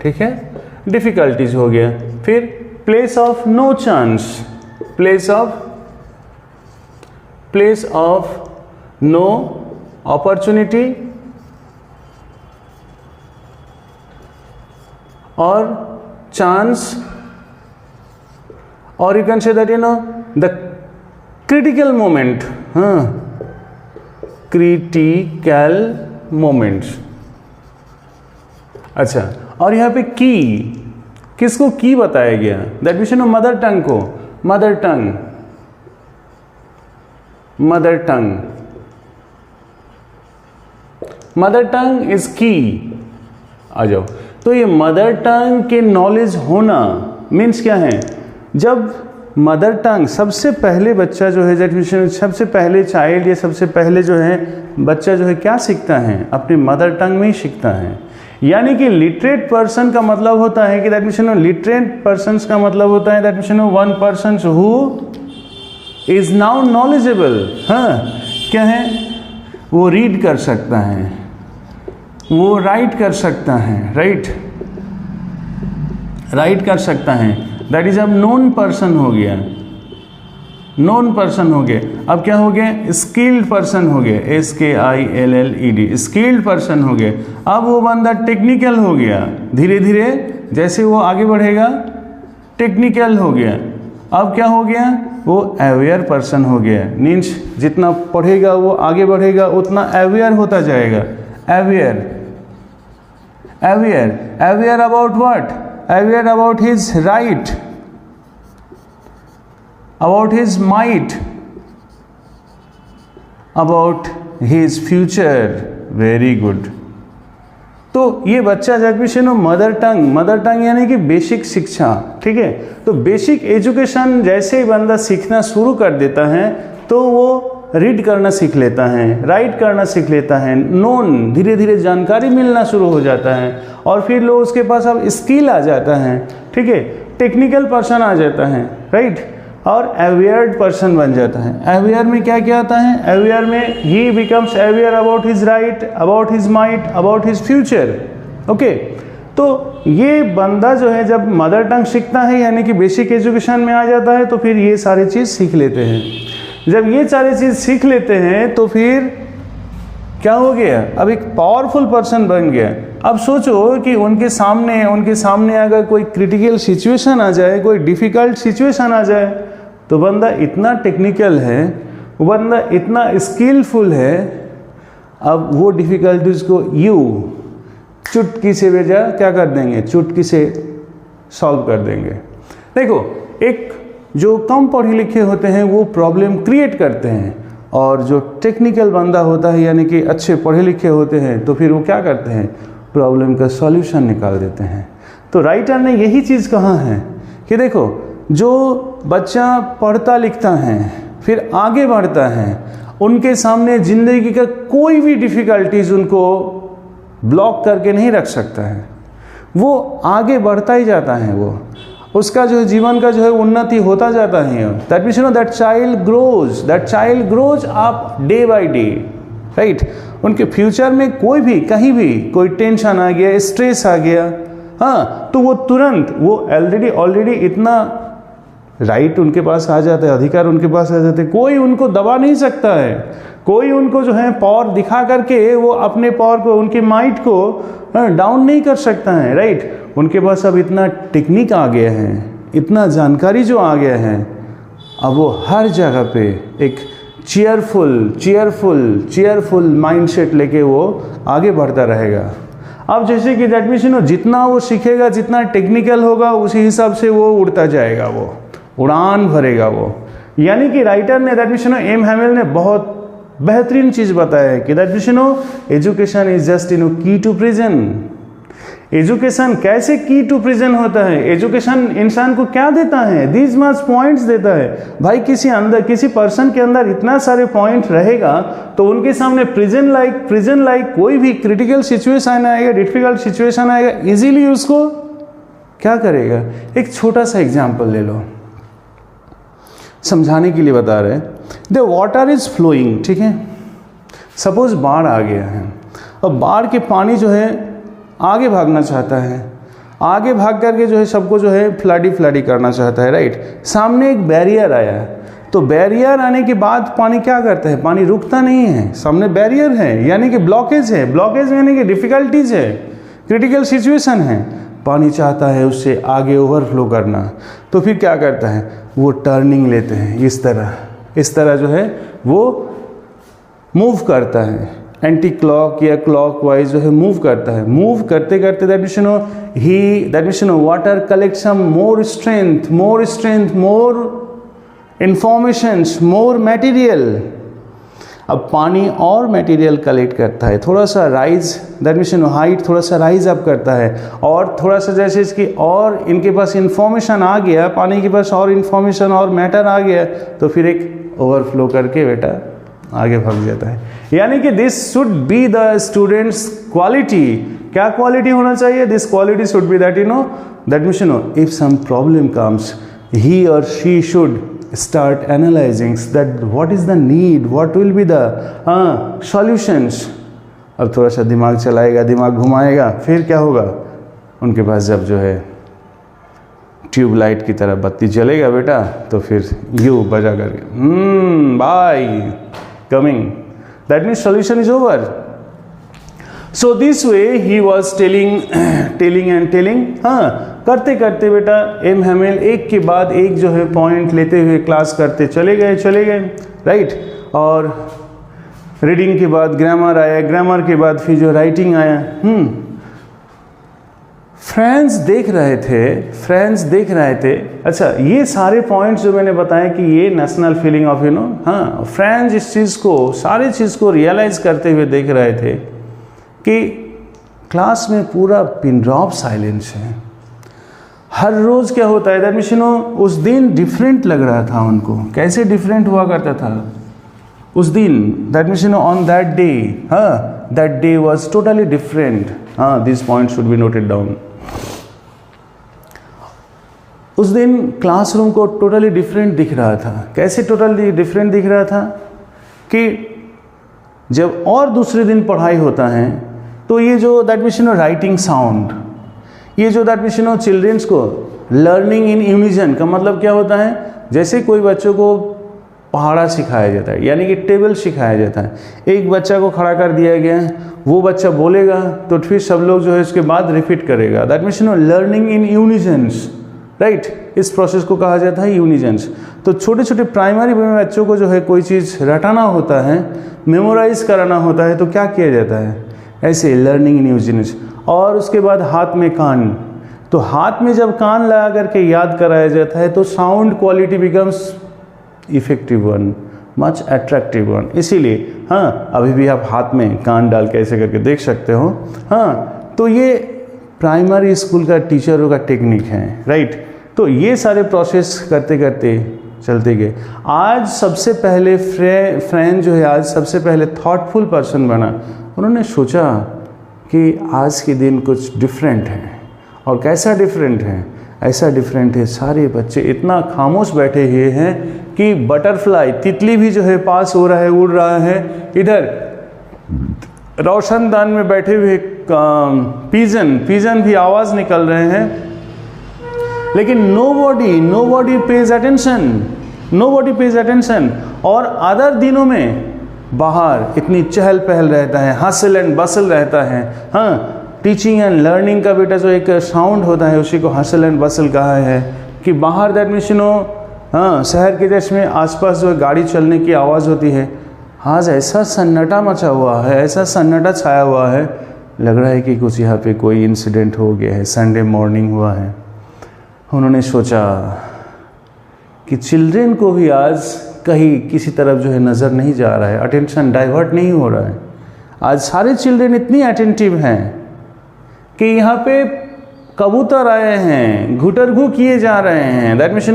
A: ठीक है, डिफिकल्टीज हो गया। फिर place of no chance, place of no opportunity, और चांस, और you can say that the critical moment, critical moments. अच्छा, और यहाँ पे की, किसको की बताया गया, दैट मीन्स मदर टंग को, mother tongue, mother tongue, mother tongue is की। आ जाओ, तो ये मदर टंग के नॉलेज होना मीन्स क्या है। जब मदर टंग, सबसे पहले बच्चा जो है, सबसे पहले चाइल्ड या सबसे पहले जो है बच्चा जो है क्या सीखता है, अपने मदर टंग में ही सीखता है। यानी कि लिटरेट पर्सन का मतलब होता है कि दैट मीन्स लिटरेट पर्सन का मतलब होता है that means one person who is now knowledgeable. हाँ, क्या है, वो रीड कर सकता है, वो राइट कर सकता है, राइट कर सकता है, दैट इज अब नोन पर्सन हो गया, नोन पर्सन हो गया। अब क्या हो गया, स्किल्ड पर्सन हो गया, SKILLED, स्किल्ड पर्सन हो गया। अब वो बंदा टेक्निकल हो गया, धीरे धीरे जैसे वो आगे बढ़ेगा टेक्निकल हो गया। अब क्या हो गया, वो अवेयर पर्सन हो गया, मीन्स जितना पढ़ेगा वो आगे बढ़ेगा उतना अवेयर होता जाएगा। Aware, aware, aware about what, aware about his right, about his might, about his future, very good। तो ये बच्चा जब भी मदर टंग यानी कि बेसिक शिक्षा, ठीक है। तो बेसिक एजुकेशन जैसे ही बंदा सीखना शुरू कर देता है तो वो रीड करना सीख लेता है, राइट करना सीख लेता है, नोन, धीरे धीरे जानकारी मिलना शुरू हो जाता है, और फिर लोग उसके पास अब स्किल आ जाता है, ठीक है, टेक्निकल पर्सन आ जाता है, राइट, और अवेयर्ड पर्सन बन जाता है। अवेयर में क्या क्या आता है, अवेयर में ही becomes aware about his right, about his might, about his future. Okay, तो ये बंदा जो है जब मदर टंग सीखता है यानी कि बेसिक एजुकेशन में आ जाता है तो फिर ये सारी चीज़ सीख लेते हैं। जब ये सारी चीज़ सीख लेते हैं तो फिर क्या हो गया, अब एक पावरफुल पर्सन बन गया। अब सोचो कि उनके सामने अगर कोई क्रिटिकल सिचुएशन आ जाए, कोई डिफ़िकल्ट सिचुएशन आ जाए, तो बंदा इतना टेक्निकल है, वो बंदा इतना स्किलफुल है, अब वो डिफ़िकल्टीज को चुटकी से बेजा क्या कर देंगे, चुटकी से सॉल्व कर देंगे। देखो, एक जो कम पढ़े लिखे होते हैं वो प्रॉब्लम क्रिएट करते हैं, और जो टेक्निकल बंदा होता है यानी कि अच्छे पढ़े लिखे होते हैं तो फिर वो क्या करते हैं, प्रॉब्लम का सॉल्यूशन निकाल देते हैं। तो राइटर ने यही चीज़ कहा है कि देखो, जो बच्चा पढ़ता लिखता है फिर आगे बढ़ता है, उनके सामने ज़िंदगी का कोई भी डिफ़िकल्टीज उनको ब्लॉक करके नहीं रख सकता है, वो आगे बढ़ता ही जाता है, वो उसका जो जीवन का जो है उन्नति होता जाता है। That means that child grows up day by day, right. उनके फ्यूचर में कोई भी कहीं भी कोई टेंशन आ गया, स्ट्रेस आ गया, हाँ, तो वो तुरंत वो ऑलरेडी इतना राइट उनके पास आ जाता है, अधिकार उनके पास आ जाते हैं, कोई उनको दबा नहीं सकता है, कोई उनको जो है पावर दिखा करके वो अपने पावर को, उनके माइट को डाउन नहीं कर सकता है, राइट। उनके पास अब इतना टेक्निक आ गया है, इतना जानकारी जो आ गया है, अब वो हर जगह पे एक चीयरफुल माइंडसेट लेके वो आगे बढ़ता रहेगा। अब जैसे कि दैट मीन्स जितना वो सीखेगा, जितना टेक्निकल होगा, उसी हिसाब से वो उड़ता जाएगा, वो उड़ान भरेगा वो। यानी कि राइटर ने दैट मीन्स एम हैमिल ने बहुत बेहतरीन चीज बताया है कि दैट एजुकेशन इज जस्ट की टू प्रिजन। एजुकेशन कैसे की टू प्रिजन होता है? एजुकेशन इंसान को क्या देता है? दीज मच पॉइंट्स देता है। भाई किसी पर्सन के अंदर इतना सारे पॉइंट रहेगा तो उनके सामने प्रिजन लाइक कोई भी क्रिटिकल सिचुएशन आएगा, डिफिकल्ट सिचुएशन आएगा, इजीली उसको क्या करेगा? एक छोटा सा एग्जाम्पल ले लो, समझाने के लिए बता रहे हैं। द वाटर इज फ्लोइंग, ठीक है, सपोज बाढ़ आ गया है, और बाढ़ के पानी जो है आगे भागना चाहता है, आगे भाग करके जो है सबको जो है फ्लडी करना चाहता है, राइट। सामने एक बैरियर आया है, तो बैरियर आने के बाद पानी क्या करता है? पानी रुकता नहीं है, सामने बैरियर है यानी कि ब्लॉकेज है, ब्लॉकेज यानी कि डिफिकल्टीज है, क्रिटिकल सिचुएशन है, पानी चाहता है उससे आगे ओवरफ्लो करना, तो फिर क्या करता है? वो टर्निंग लेते हैं, इस तरह जो है वो मूव करता है, एंटी क्लॉक या क्लॉक वाइज जो है मूव करता है। मूव करते करते that water collect some more strength, more informations, more material. अब पानी और मटेरियल कलेक्ट करता है, थोड़ा सा राइज, दैट हाइट थोड़ा सा राइज अप करता है, और थोड़ा सा जैसे इसकी और इनके पास इंफॉर्मेशन आ गया, पानी के पास और इंफॉर्मेशन और मैटर आ गया, तो फिर एक ओवरफ्लो करके बेटा आगे भाग जाता है। यानी कि this should be the students quality. क्या क्वालिटी होना चाहिए? This quality should be that if some problem comes, he और she should start analyzing that what is the need, what will be the solutions। अब थोड़ा सा दिमाग चलाएगा, दिमाग घुमाएगा, फिर क्या होगा? उनके पास जब जो है ट्यूबलाइट की तरह बत्ती जलेगा बेटा, तो फिर यू बजा करके bye coming, that means solution is over। So this way he was telling करते करते बेटा एम हेमिल एक के बाद एक जो है पॉइंट लेते हुए क्लास करते चले गए, राइट। और रीडिंग के बाद ग्रामर आया, ग्रामर के बाद फिर जो राइटिंग आया। फ्रेंड्स देख रहे थे। अच्छा, ये सारे पॉइंट्स जो मैंने बताया कि ये नेशनल फीलिंग ऑफ फ्रेंड्स इस चीज़ को, सारी चीज़ को रियलाइज करते हुए देख रहे थे कि क्लास में पूरा पिन ड्रॉप साइलेंस है। हर रोज़ क्या होता है? दैट उस दिन डिफरेंट लग रहा था उनको। कैसे डिफरेंट हुआ करता था उस दिन? That on that day, that day was totally different. This point should be noted down. उस दिन क्लासरूम को टोटली डिफरेंट दिख रहा था। कैसे टोटली डिफरेंट दिख रहा था? कि जब और दूसरे दिन पढ़ाई होता है तो ये जो दैट राइटिंग साउंड, ये जो दैट चिल्ड्रेंस को लर्निंग इन यूनिजन का मतलब क्या होता है? जैसे कोई बच्चों को पहाड़ा सिखाया जाता है, यानी कि टेबल सिखाया जाता है। एक बच्चा को खड़ा कर दिया गया है, वो बच्चा बोलेगा तो फिर सब लोग जो है उसके बाद रिपीट करेगा। That learning in unisons, right. इस प्रोसेस को कहा जाता है यूनिजन्स। तो छोटे छोटे प्राइमरी में बच्चों को जो है कोई चीज़ रटाना होता है, मेमोराइज कराना होता है, तो क्या किया जाता है? ऐसे लर्निंग इन यूनिजन्स। और उसके बाद हाथ में कान, तो हाथ में जब कान लगा करके याद कराया जाता है तो sound quality becomes effective one, much attractive one. इसीलिए अभी भी आप हाथ में कान डाल के ऐसे करके देख सकते हो। तो ये प्राइमरी स्कूल का टीचरों का टेक्निक है, राइट। तो ये सारे प्रोसेस करते करते चलते गए। आज सबसे पहले फ्रेंड जो है, आज सबसे पहले थॉटफुल पर्सन बना। उन्होंने सोचा कि आज के दिन कुछ डिफरेंट है। और कैसा डिफरेंट है? ऐसा डिफरेंट है, सारे बच्चे इतना खामोश बैठे हुए हैं कि बटरफ्लाई, तितली भी जो है पास हो रहा है, उड़ रहा है। इधर रोशनदान में बैठे हुए पिजन भी आवाज़ निकल रहे हैं, लेकिन nobody pays attention। और अदर दिनों में बाहर इतनी चहल पहल रहता है, हसल एंड बसल रहता है। टीचिंग एंड लर्निंग का बेटा जो एक साउंड होता है उसी को हसल एंड बसल कहा है कि बाहर दैट शहर के देश में आसपास जो गाड़ी चलने की आवाज़ होती है। आज ऐसा सन्नाटा मचा हुआ है, ऐसा सन्नाटा छाया हुआ है, लग रहा है कि कुछ यहाँ पे कोई इंसिडेंट हो गया है, संडे मॉर्निंग हुआ है। उन्होंने सोचा कि चिल्ड्रेन को भी आज कहीं किसी तरफ जो है नज़र नहीं जा रहा है, अटेंशन डाइवर्ट नहीं हो रहा है। आज सारे चिल्ड्रेन इतनी अटेंटिव हैं कि यहाँ पे कबूतर आए हैं, घुटरघू किए जा रहे हैं, that means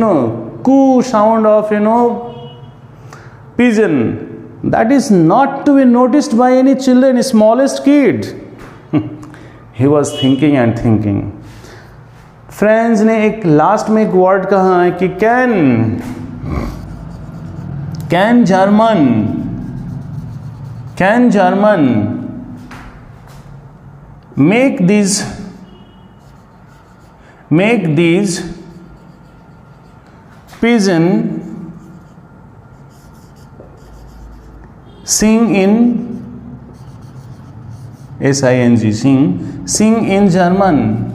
A: coo sound of pigeon, that is not to be noticed by any children, smallest kid. He was thinking and thinking. Friends ने एक लास्ट में एक वर्ड कहा है कि can German make these pigeon sing in sing in German।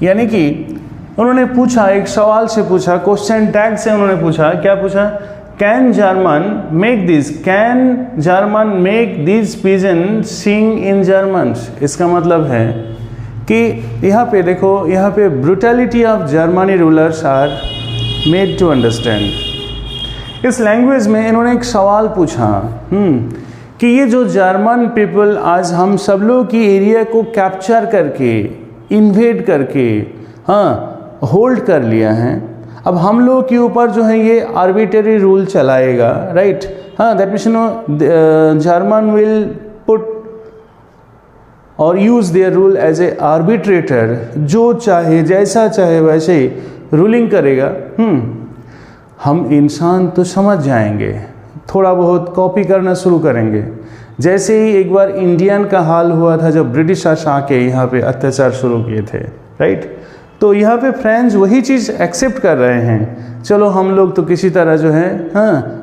A: यानी कि उन्होंने पूछा, एक सवाल से पूछा, क्वेश्चन टैग से उन्होंने पूछा, क्या पूछा? Can German make this pigeon sing in German. इसका मतलब है कि यहाँ पे देखो, यहाँ पे brutality of Germany rulers are made to understand. इस लैंग्वेज में इन्होंने एक सवाल पूछा कि ये जो जर्मन पीपल आज हम सब लोग की एरिया को कैप्चर करके, इन्वेड करके, होल्ड कर लिया है, अब हम लोग के ऊपर जो है ये आर्बिट्रेरी रूल चलाएगा, right? That means German will put और use their rule as a arbitrator, जो चाहे जैसा चाहे वैसे रूलिंग करेगा। हम इंसान तो समझ जाएंगे, थोड़ा बहुत कॉपी करना शुरू करेंगे, जैसे ही एक बार इंडियन का हाल हुआ था जब ब्रिटिशर्स आके यहाँ पे अत्याचार शुरू किए थे, राइट? तो यहाँ पे फ्रेंड्स वही चीज़ एक्सेप्ट कर रहे हैं, चलो हम लोग तो किसी तरह जो है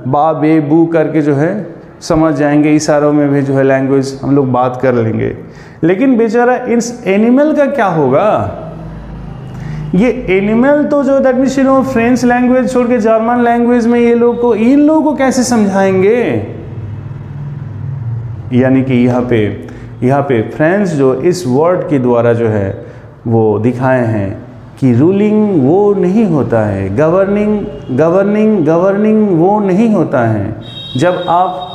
A: बा बे बू करके जो है समझ जाएंगे, इशारों में भी जो है लैंग्वेज हम लोग बात कर लेंगे। लेकिन बेचारा इस एनिमल का क्या होगा? ये एनिमल तो जो दैट मीन्स फ्रेंच लैंग्वेज छोड़ के जर्मन लैंग्वेज में इन लोगों को कैसे समझाएंगे? यानी कि यहाँ पे फ्रेंच जो इस वर्ड के द्वारा जो है वो दिखाए हैं कि रूलिंग वो नहीं होता है, गवर्निंग वो नहीं होता है जब आप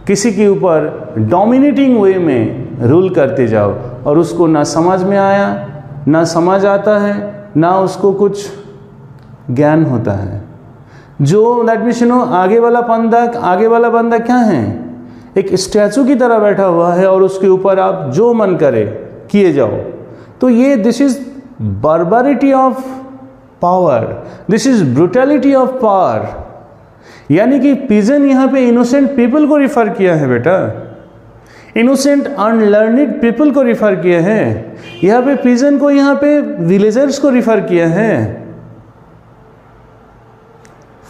A: किसी के ऊपर डोमिनेटिंग वे में रूल करते जाओ और उसको ना समझ में आया, ना समझ आता है, ना उसको कुछ ज्ञान होता है। जो दैट मीन्स आगे वाला बंदा क्या है? एक स्टैचू की तरह बैठा हुआ है और उसके ऊपर आप जो मन करे किए जाओ। तो ये this is barbarity of power, this is brutality of power. यानी कि पिजन यहाँ पे इनोसेंट पीपल को रिफर किया है बेटा, इनोसेंट अनलर्निड पीपल को रिफर किया है। यहाँ पे पिजन को यहाँ पे विलेजर्स को रिफर किया है।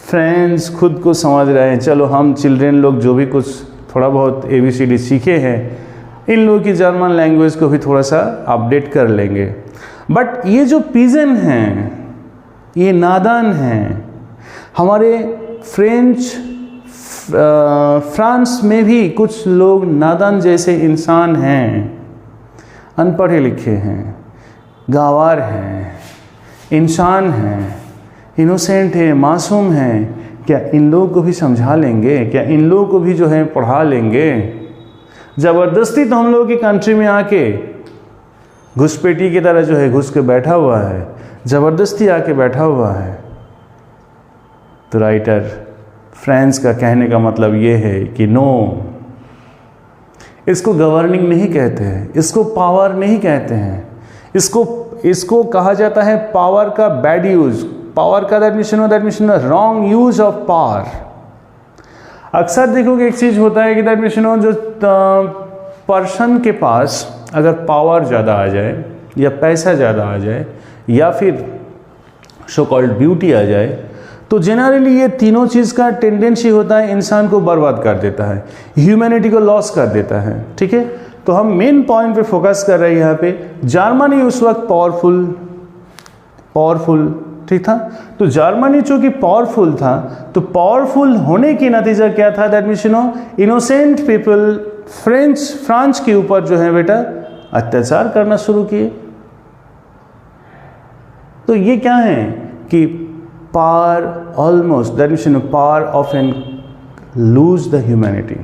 A: फ्रेंड्स खुद को समझ रहे हैं, चलो हम चिल्ड्रेन लोग जो भी कुछ थोड़ा बहुत ABCD सीखे हैं, इन लोगों की जर्मन लैंग्वेज को भी थोड़ा सा अपडेट कर लेंगे। बट ये जो पिजन हैं ये नादान हैं। हमारे फ्रांस में भी कुछ लोग नादान जैसे इंसान हैं, अनपढ़े लिखे हैं, गंवार हैं, इंसान हैं, इनोसेंट है, मासूम हैं। क्या इन लोगों को भी समझा लेंगे? क्या इन लोगों को भी जो है पढ़ा लेंगे? ज़बरदस्ती तो हम लोगों की कंट्री में आके घुसपैठी की तरह जो है घुस के बैठा हुआ है, ज़बरदस्ती आके बैठा हुआ है। तो राइटर फ्रेंच का कहने का मतलब ये है कि नो, इसको गवर्निंग नहीं कहते हैं, इसको पावर नहीं कहते हैं, इसको कहा जाता है पावर का बैड यूज, पावर का that means wrong use of power. अक्सर देखोगे एक चीज होता है कि दैट मीन्स जो पर्सन के पास अगर पावर ज़्यादा आ जाए या पैसा ज़्यादा आ जाए या फिर सो कॉल्ड ब्यूटी आ जाए, तो जनरली ये तीनों चीज़ का टेंडेंसी होता है इंसान को बर्बाद कर देता है, ह्यूमैनिटी को लॉस कर देता है। ठीक है, तो हम मेन पॉइंट पे फोकस कर रहे हैं यहाँ पे। जर्मनी उस वक्त पावरफुल ठीक था। तो जर्मनी चूंकि पावरफुल था, तो पावरफुल होने की नतीजा क्या था? That means innocent people France के ऊपर जो है बेटा अत्याचार करना शुरू किए। तो ये क्या है कि power almost, that means power often lose the humanity.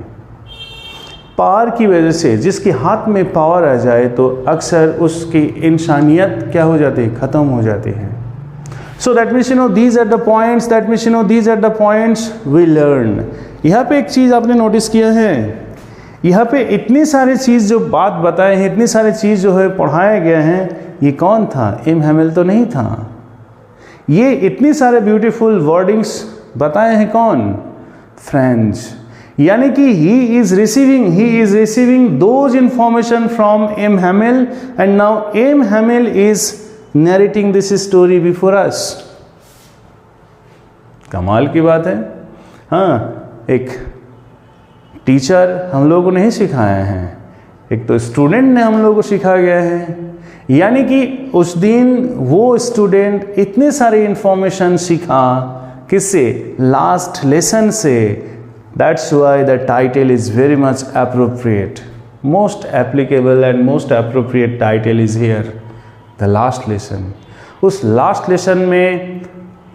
A: Power की वजह से, जिसके हाथ में पावर आ जाए तो अक्सर उसकी इंसानियत क्या हो जाती है, ख़त्म हो जाती है. So that means these are the points, that means these are the points we learn. यहाँ पे एक चीज़ आपने नोटिस किया है, यहाँ पे इतनी सारी चीज़ जो बात बताए हैं, इतनी सारी चीज़ जो है पढ़ाए गए हैं, ये कौन था? एम हैमिल तो नहीं था. ये इतनी सारे ब्यूटीफुल वर्डिंग्स बताए हैं कौन? फ्रेंच. यानी कि he is receiving those information from M Hamel and now M Hamel is narrating this story before us. कमाल की बात है. हाँ, एक टीचर हम लोगों को नहीं सिखाया है, एक तो स्टूडेंट ने हम लोगों को सिखा गया है. यानी कि उस दिन वो स्टूडेंट इतने सारे इंफॉर्मेशन सीखा, किससे? लास्ट लेसन से. That's why the title is very much appropriate. Most applicable and most appropriate title is here, the last lesson. उस लास्ट लेसन में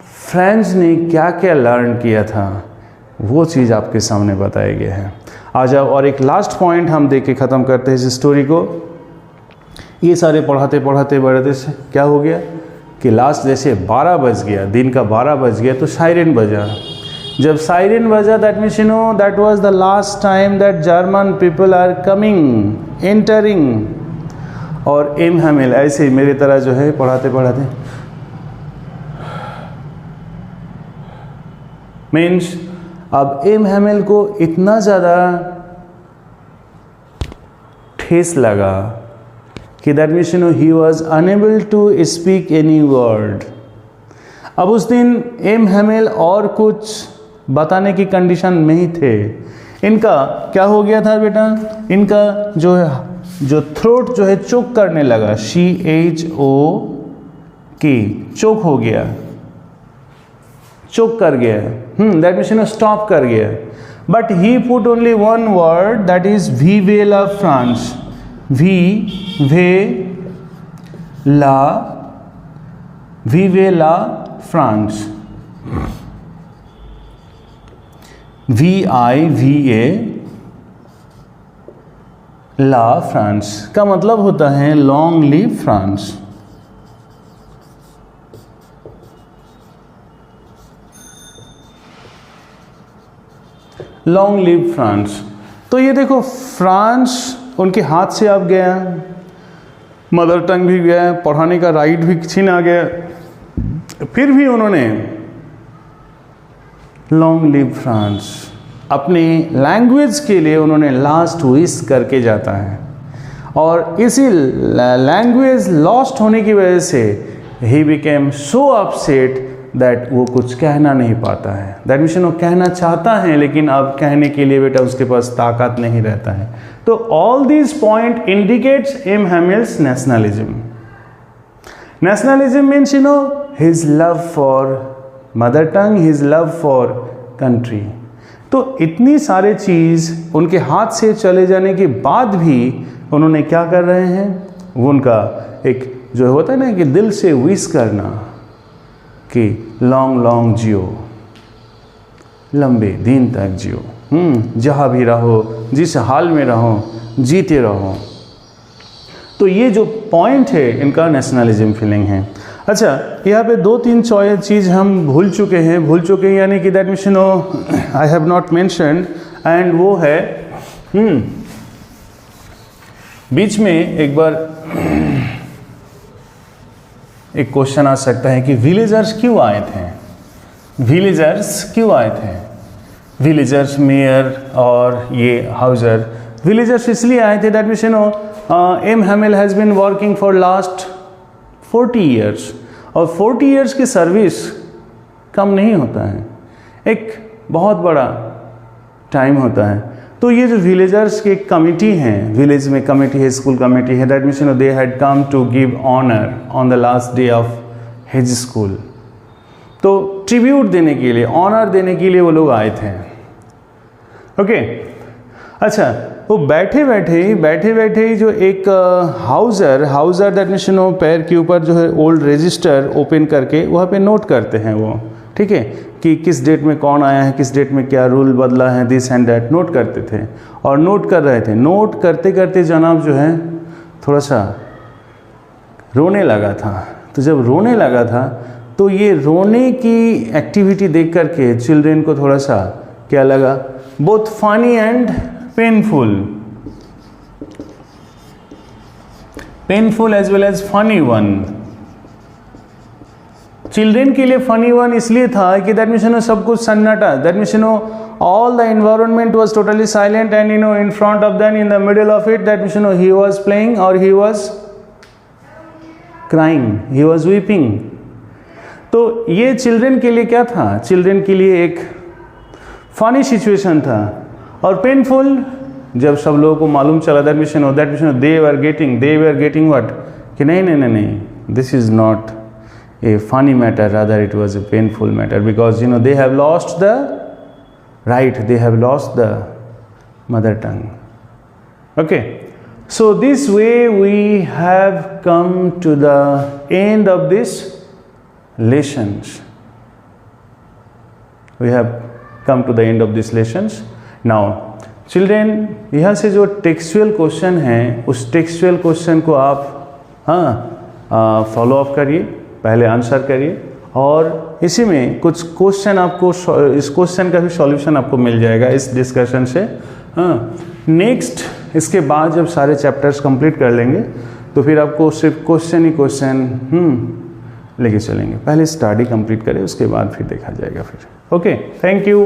A: फ्रेंच ने क्या क्या लर्न किया था, वो चीज़ आपके सामने बताया गया है. आ जाओ और एक लास्ट पॉइंट हम देख के ख़त्म करते हैं इस स्टोरी को. ये सारे पढ़ाते बढ़ाते से क्या हो गया कि लास्ट जैसे 12 बज गया, दिन का 12 बज गया, तो सायरन बजा. जब सायरन बजा, that means that was the last time that German people are coming, entering. और एम हैमिल ऐसे ही मेरी तरह जो है पढ़ाते मीन्स अब एम हैमिल को इतना ज़्यादा ठेस लगा कि that means he was unable to speak any word. अब उस दिन एम हैमिल और कुछ बताने की कंडीशन में ही थे. इनका क्या हो गया था बेटा? इनका जो थ्रोट जो है चोक करने लगा, CHOK, चोक हो गया, चोक कर गया. दैट मीन्स स्टॉप कर गया. But he put only one word, that is vive la France. Vive la France. VIVA la France का मतलब होता है long live France. Long live France. तो ये देखो, फ्रांस उनके हाथ से अब गया, मदर टंग भी गया, पढ़ाने का राइट भी छीना गया, फिर भी उन्होंने लॉन्ग लिव फ्रांस अपने लैंग्वेज के लिए उन्होंने लास्ट विश करके जाता है. और इसी लैंग्वेज लॉस्ट होने की वजह से he became so upset that वो कुछ कहना नहीं पाता है. दैट मीन्स वो कहना चाहता है लेकिन अब कहने के लिए बेटा उसके पास ताकत नहीं रहता है. तो all this point indicates M Hamel's nationalism. Nationalism means his love for mother tongue, his love for country. तो इतनी सारे चीज़ उनके हाथ से चले जाने के बाद भी उन्होंने क्या कर रहे हैं, वो उनका एक जो होता है ना कि दिल से विश करना कि लॉन्ग लॉन्ग जियो, लंबे दिन तक जियो, जहाँ भी रहो, जिस हाल में रहो, जीते रहो. तो ये जो पॉइंट है इनका नेशनलिज्म फीलिंग है. अच्छा, यहाँ पे 2-3 चीज़ हम भूल चुके हैं यानी कि that means I have not mentioned, and वो है बीच में एक बार एक क्वेश्चन आ सकता है कि विलेजर्स क्यों आए थे? विलेजर्स मेयर और ये हाउजर, विलेजर्स इसलिए आए थे that means M Hamel has been working for last 40 years, और 40 ईयर्स की सर्विस कम नहीं होता है, एक बहुत बड़ा टाइम होता है. तो ये जो विलेजर्स की कमिटी हैं, विलेज में कमिटी है, स्कूल कमिटी है, that means they had come to give honour on the last day of his school. तो ट्रिब्यूट देने के लिए, ऑनर देने के लिए वो लोग आए थे. ओके. अच्छा, वो बैठे बैठे जो एक हाउजर दैट मीन्स पैर के ऊपर जो है ओल्ड रजिस्टर ओपन करके वहाँ पे नोट करते हैं, ठीक है, कि किस डेट में कौन आया है, किस डेट में क्या रूल बदला है, दिस एंड दैट नोट करते थे और नोट कर रहे थे। नोट करते करते जनाब जो है थोड़ा सा रोने लगा था। तो जब रोने लगा था तो ये रोने की एक्टिविटी देख करके चिल्ड्रेन को थोड़ा सा क्या लगा, both funny and painful, painful as well as funny one. Children के लिए फनी वन इसलिए था कि दैट मीन्स सब कुछ सन्नाटा, that means all the environment was totally silent and in front of them, in the middle of it, that means he was playing or he was crying, he was weeping. तो ये children के लिए क्या था, children के लिए एक funny situation था। और पेनफुल जब सब लोगों को मालूम चला that means they were getting what, कि नहीं, this is not a funny matter, rather it was a painful matter, because they have lost the right, they have lost the mother tongue. Okay, so this way we have come to the end of this lessons. We have come to the end of these lessons. Now children, यहाँ से जो textual question है उस textual question को आप follow up करिए, पहले answer करिए और इसी में कुछ क्वेश्चन आपको, इस क्वेश्चन का भी सॉल्यूशन आपको मिल जाएगा इस डिस्कशन से। नेक्स्ट इसके बाद जब सारे चैप्टर्स कंप्लीट कर लेंगे तो फिर आपको सिर्फ क्वेश्चन ही क्वेश्चन लेके चलेंगे। पहले स्टडी कंप्लीट करें, उसके बाद फिर देखा जाएगा फिर। Okay, thank you.